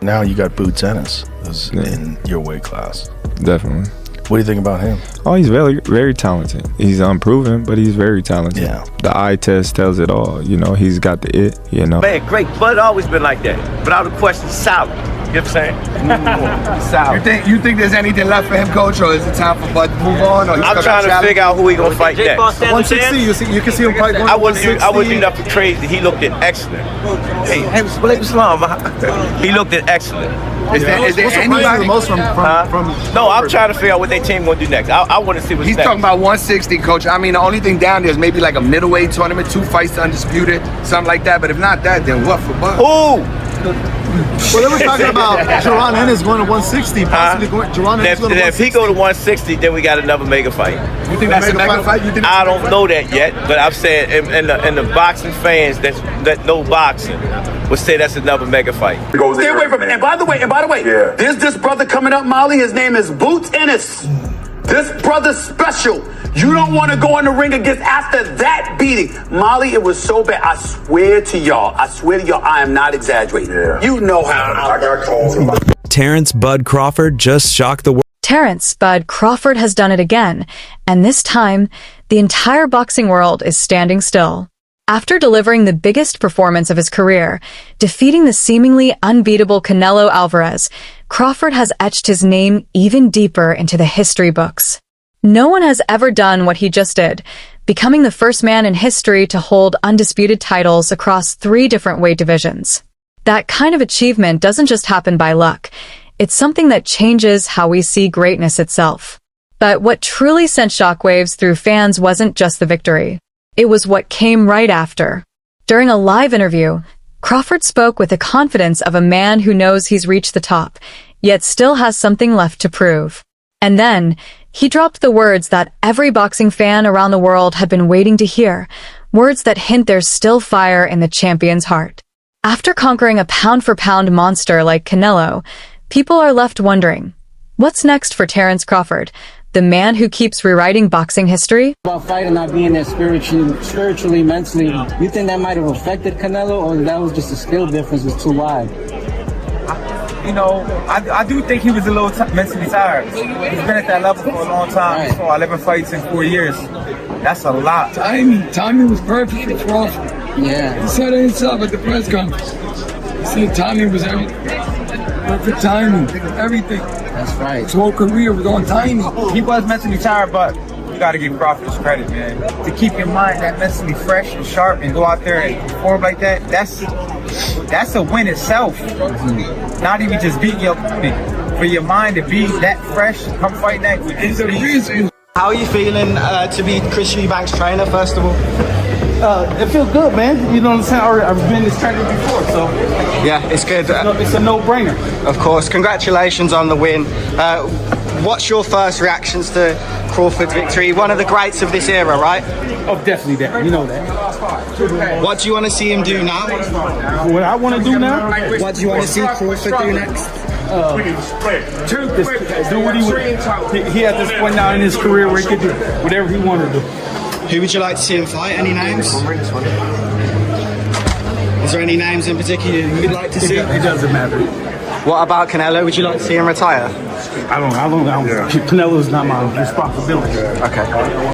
Now you got Boots Ennis who's in your weight class. Definitely. What do you think about him? Oh, he's very, very talented. He's unproven, but he's very talented. Yeah. The eye test tells it all. You know, he's got the it, you know. Man, great. Bud always been like that. Without a question, solid. You know what I'm saying? Solid. You think there's anything left for him, coach, or is it time for Bud to move on? Or I'm trying to figure out who he gonna fight next. 160, you can see him fight I wouldn't do nothing crazy. He looked at excellent. Hey, Blake Islam, he looked at excellent. Is there anybody the most from No, I'm trying to figure out what their team gonna do next. I want to see what's He's next. talking about 160, coach. I mean, the only thing down there is maybe like a middleweight tournament, 2 fights to Undisputed, something like that. But if not that, then what for Bud? Who? Well, they were talking about Jaron Ennis going to 160, possibly Jaron Ennis going to 160. If he go to 160, then we got another mega fight. You think that's a mega fight? I don't know that yet, but I'm saying, and the boxing fans that know boxing would say that's another mega fight. Stay away from it. And by the way, there's this brother coming up, Molly. His name is Boots Ennis. This brother's special. You don't want to go in the ring against after that beating. Molly, it was so bad. I swear to y'all, I am not exaggerating. Yeah. You know how I got called. Terrence Bud Crawford just shocked the world. Terrence Bud Crawford has done it again, and this time, the entire boxing world is standing still. After delivering the biggest performance of his career, defeating the seemingly unbeatable Canelo Alvarez, Crawford has etched his name even deeper into the history books. No one has ever done what he just did, becoming the first man in history to hold undisputed titles across 3 different weight divisions. That kind of achievement doesn't just happen by luck. It's something that changes how we see greatness itself. But what truly sent shockwaves through fans wasn't just the victory. It was what came right after. During a live interview, Crawford spoke with the confidence of a man who knows he's reached the top, yet still has something left to prove. And then, he dropped the words that every boxing fan around the world had been waiting to hear, words that hint there's still fire in the champion's heart. After conquering a pound-for-pound monster like Canelo, people are left wondering, what's next for Terrence Crawford, the man who keeps rewriting boxing history? About fighting not being there spiritually, mentally, you think that might have affected Canelo, or that was just a skill difference was too wide? You know, I do think he was a little mentally tired. He's been at that level for a long time. He's fought 11 fights in 4 years. That's a lot. Timing was perfect for Crawford. Yeah. He said it himself at the press conference. He said timing was everything. Perfect timing, everything. That's right. His whole career was on timing. He was mentally tired, but you got to give Crawford his credit, man. To keep your mind that mentally fresh and sharp and go out there and perform like that, that's a win itself. Not even just beating your opponent. For your mind to be that fresh, come fight that. It's a reason. How are you feeling to be Chris Eubank's trainer, first of all? It feels good, man. You know what I'm saying? I've been this trainer before, so yeah, it's good. It's a no-brainer. Of course. Congratulations on the win. What's your first reactions to Crawford's victory? One of the greats of this era, right? Oh, definitely that. You know that. What do you want to see him do now? What I want to do now? What do you want to see Crawford do next? Do what he at this point now in his career where he could do whatever he wanted to do. Who would you like to see him fight? Any names? Is there any names in particular you'd like to see? It doesn't matter. What about Canelo? Would you like to see him retire? I don't. Canelo's not my responsibility. Okay.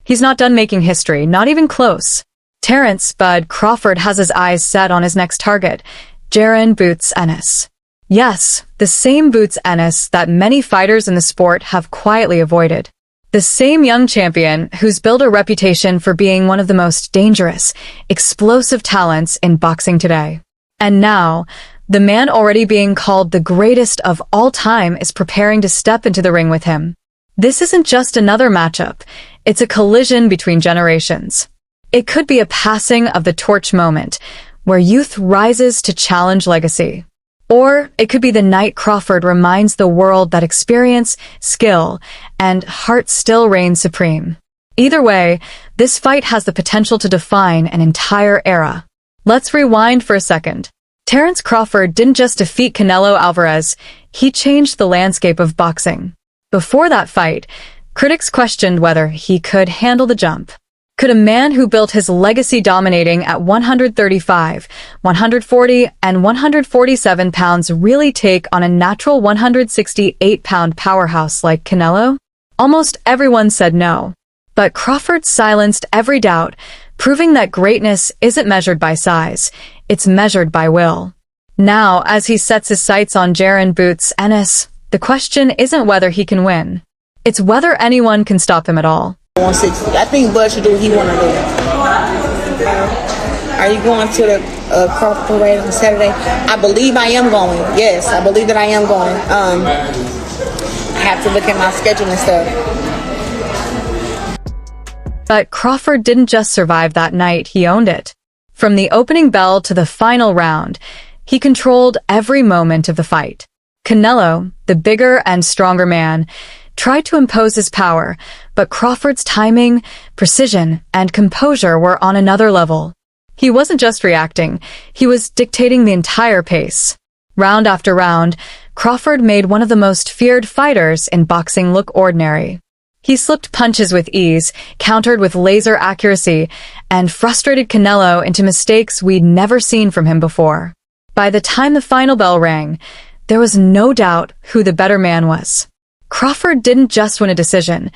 He's not done making history, not even close. Terrence Bud Crawford has his eyes set on his next target, Jaron Boots Ennis. Yes, the same Boots Ennis that many fighters in the sport have quietly avoided. The same young champion who's built a reputation for being one of the most dangerous, explosive talents in boxing today. And now, the man already being called the greatest of all time is preparing to step into the ring with him. This isn't just another matchup, it's a collision between generations. It could be a passing of the torch moment, where youth rises to challenge legacy. Or it could be the night Crawford reminds the world that experience, skill, and heart still reign supreme. Either way, this fight has the potential to define an entire era. Let's rewind for a second. Terrence Crawford didn't just defeat Canelo Alvarez, he changed the landscape of boxing. Before that fight, critics questioned whether he could handle the jump. Could a man who built his legacy dominating at 135, 140, and 147 pounds really take on a natural 168-pound powerhouse like Canelo? Almost everyone said no. But Crawford silenced every doubt, proving that greatness isn't measured by size, it's measured by will. Now, as he sets his sights on Jaron Boots Ennis, the question isn't whether he can win. It's whether anyone can stop him at all. 160. I think Bud should do what he want to do. Are you going to the Crawford parade on Saturday? I believe I am going. Yes, I believe that I am going. I have to look at my schedule and stuff. But Crawford didn't just survive that night, he owned it. From the opening bell to the final round, he controlled every moment of the fight. Canelo, the bigger and stronger man, tried to impose his power, but Crawford's timing, precision, and composure were on another level. He wasn't just reacting, he was dictating the entire pace. Round after round, Crawford made one of the most feared fighters in boxing look ordinary. He slipped punches with ease, countered with laser accuracy, and frustrated Canelo into mistakes we'd never seen from him before. By the time the final bell rang, there was no doubt who the better man was. Crawford didn't just win a decision.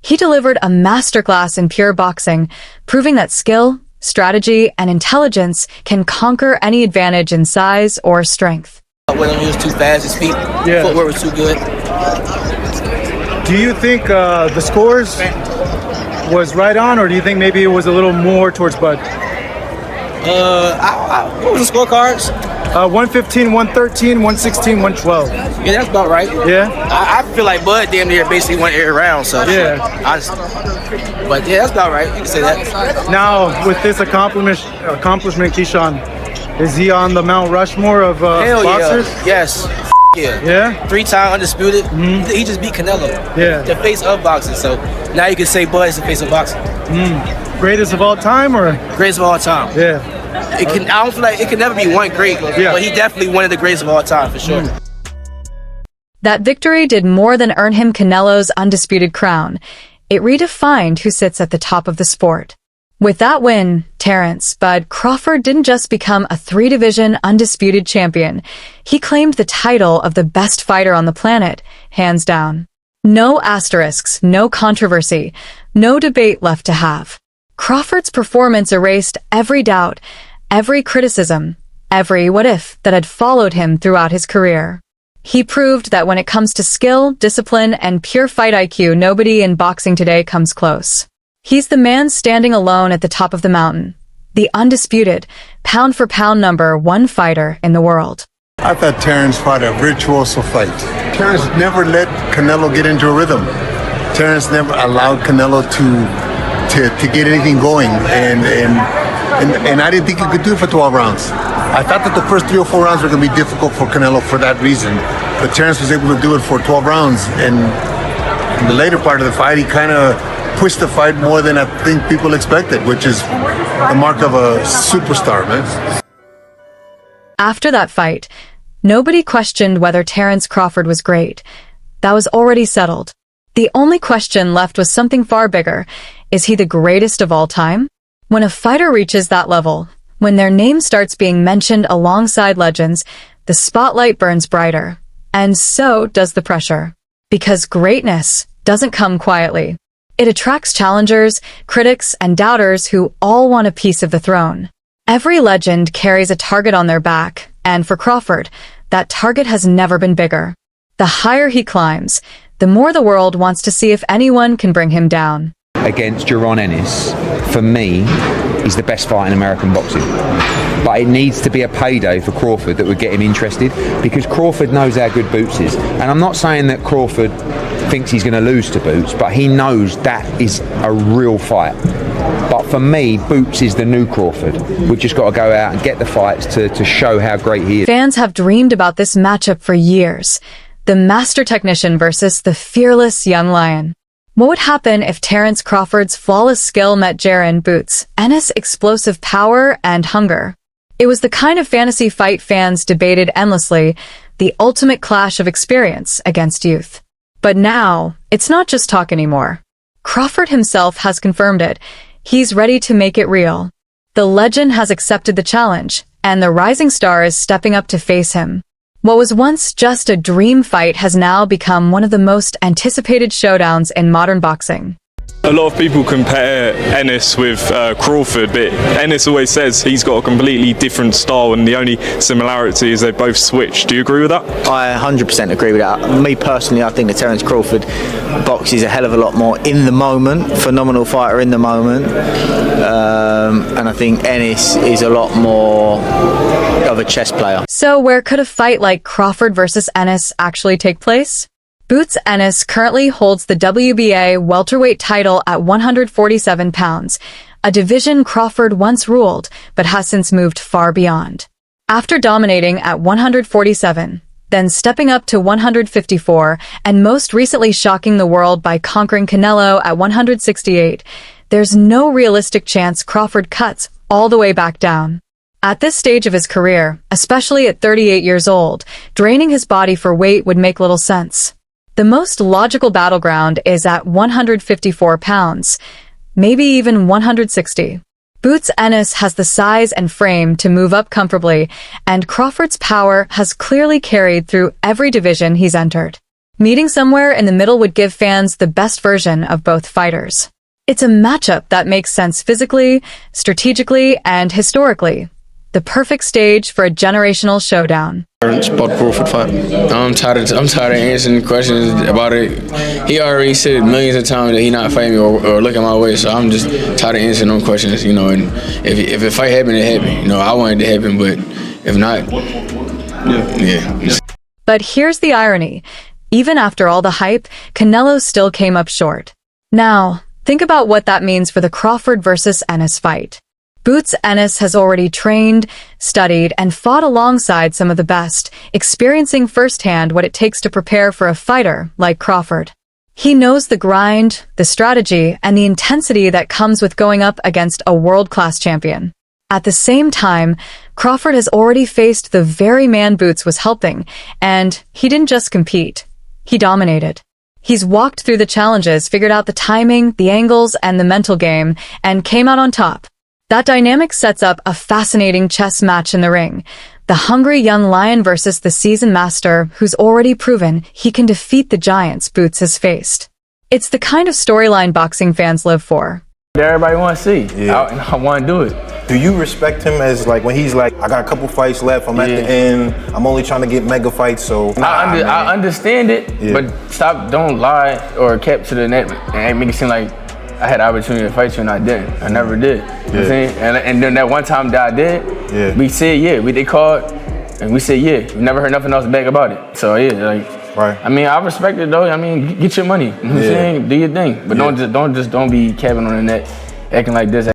He delivered a masterclass in pure boxing, proving that skill, strategy, and intelligence can conquer any advantage in size or strength. When he was too fast, his feet, footwork was too good. Do you think the scores was right on, or do you think maybe it was a little more towards Bud? What was the scorecards? 115, 113, 116, 112. Yeah, that's about right. Yeah? I feel like Bud damn near basically went every round, so. Yeah. But yeah, that's about right. You can say that. Now, with this accomplishment, Keyshawn, is he on the Mount Rushmore of boxers? Yeah. Yes. Yeah. Yeah? 3-time undisputed. He just beat Canelo. Yeah. The face of boxing. So now you can say Bud is the face of boxing. Greatest of all time, or? Greatest of all time. Yeah. I don't feel like it can never be one great, but he definitely one of the greatest of all time for sure. That victory did more than earn him Canelo's undisputed crown. It redefined who sits at the top of the sport. With that win, Terrence "Bud" Crawford didn't just become a 3-division undisputed champion. He claimed the title of the best fighter on the planet, hands down. No asterisks, no controversy, no debate left to have. Crawford's performance erased every doubt, every criticism, every what if that had followed him throughout his career. He proved that when it comes to skill, discipline, and pure fight IQ, nobody in boxing today comes close. He's the man standing alone at the top of the mountain, the undisputed, pound-for-pound #1 fighter in the world. I thought Terrence fought a virtuoso fight. Terrence never let Canelo get into a rhythm. Terrence never allowed Canelo to get anything going, and I didn't think he could do it for 12 rounds. I thought that the first 3 or 4 rounds were going to be difficult for Canelo for that reason, but Terrence was able to do it for 12 rounds, and in the later part of the fight, he kind of pushed the fight more than I think people expected, which is the mark of a superstar, man. After that fight, nobody questioned whether Terrence Crawford was great. That was already settled. The only question left was something far bigger. Is he the greatest of all time? When a fighter reaches that level, when their name starts being mentioned alongside legends, the spotlight burns brighter. And so does the pressure. Because greatness doesn't come quietly. It attracts challengers, critics, and doubters who all want a piece of the throne. Every legend carries a target on their back, and for Crawford, that target has never been bigger. The higher he climbs, the more the world wants to see if anyone can bring him down. Against Jaron Ennis, for me, he's the best fight in American boxing. But it needs to be a payday for Crawford that would get him interested, because Crawford knows how good Boots is. And I'm not saying that Crawford thinks he's going to lose to Boots, but he knows that is a real fight. But for me, Boots is the new Crawford. We've just got to go out and get the fights to show how great he is. Fans have dreamed about this matchup for years. The master technician versus the fearless young lion. What would happen if Terrence Crawford's flawless skill met Jaron Boots Ennis' explosive power and hunger? It was the kind of fantasy fight fans debated endlessly, the ultimate clash of experience against youth. But now, it's not just talk anymore. Crawford himself has confirmed it. He's ready to make it real. The legend has accepted the challenge, and the rising star is stepping up to face him. What was once just a dream fight has now become one of the most anticipated showdowns in modern boxing. A lot of people compare Ennis with Crawford, but Ennis always says he's got a completely different style and the only similarity is they both switch. Do you agree with that? I 100% agree with that. Me personally, I think that Terrence Crawford boxes a hell of a lot more in the moment, phenomenal fighter in the moment, and I think Ennis is a lot more of a chess player. So where could a fight like Crawford versus Ennis actually take place? Boots Ennis currently holds the WBA welterweight title at 147 pounds, a division Crawford once ruled but has since moved far beyond. After dominating at 147, then stepping up to 154, and most recently shocking the world by conquering Canelo at 168, there's no realistic chance Crawford cuts all the way back down. At this stage of his career, especially at 38 years old, draining his body for weight would make little sense. The most logical battleground is at 154 pounds, maybe even 160. Boots Ennis has the size and frame to move up comfortably, and Crawford's power has clearly carried through every division he's entered. Meeting somewhere in the middle would give fans the best version of both fighters. It's a matchup that makes sense physically, strategically, and historically. The perfect stage for a generational showdown. Terrence Bud Crawford fight. I'm tired of answering questions about it. He already said millions of times that he not fighting me or looking my way, so I'm just tired of answering those questions, you know. And if a fight happened, it happened. You know, I wanted it to happen, but if not, yeah. But here's the irony. Even after all the hype, Canelo still came up short. Now, think about what that means for the Crawford versus Ennis fight. Boots Ennis has already trained, studied, and fought alongside some of the best, experiencing firsthand what it takes to prepare for a fighter like Crawford. He knows the grind, the strategy, and the intensity that comes with going up against a world-class champion. At the same time, Crawford has already faced the very man Boots was helping, and he didn't just compete. He dominated. He's walked through the challenges, figured out the timing, the angles, and the mental game, and came out on top. That dynamic sets up a fascinating chess match in the ring. The hungry young lion versus the seasoned master who's already proven he can defeat the giants Boots has faced. It's the kind of storyline boxing fans live for. Everybody want to see. Yeah. I want to do it. Do you respect him as like when he's like, I got a couple fights left, I'm at the end, I'm only trying to get mega fights, so I understand it, but don't lie or kept to the net and make it seem like I had the opportunity to fight you and I didn't. I never did. You know what I'm saying? And then that one time that I did, we said they called and we said we never heard nothing else back about it. So right. I mean, I respect it though. I mean, get your money. You know what I'm saying? Do your thing. But don't be capping on the net, acting like this.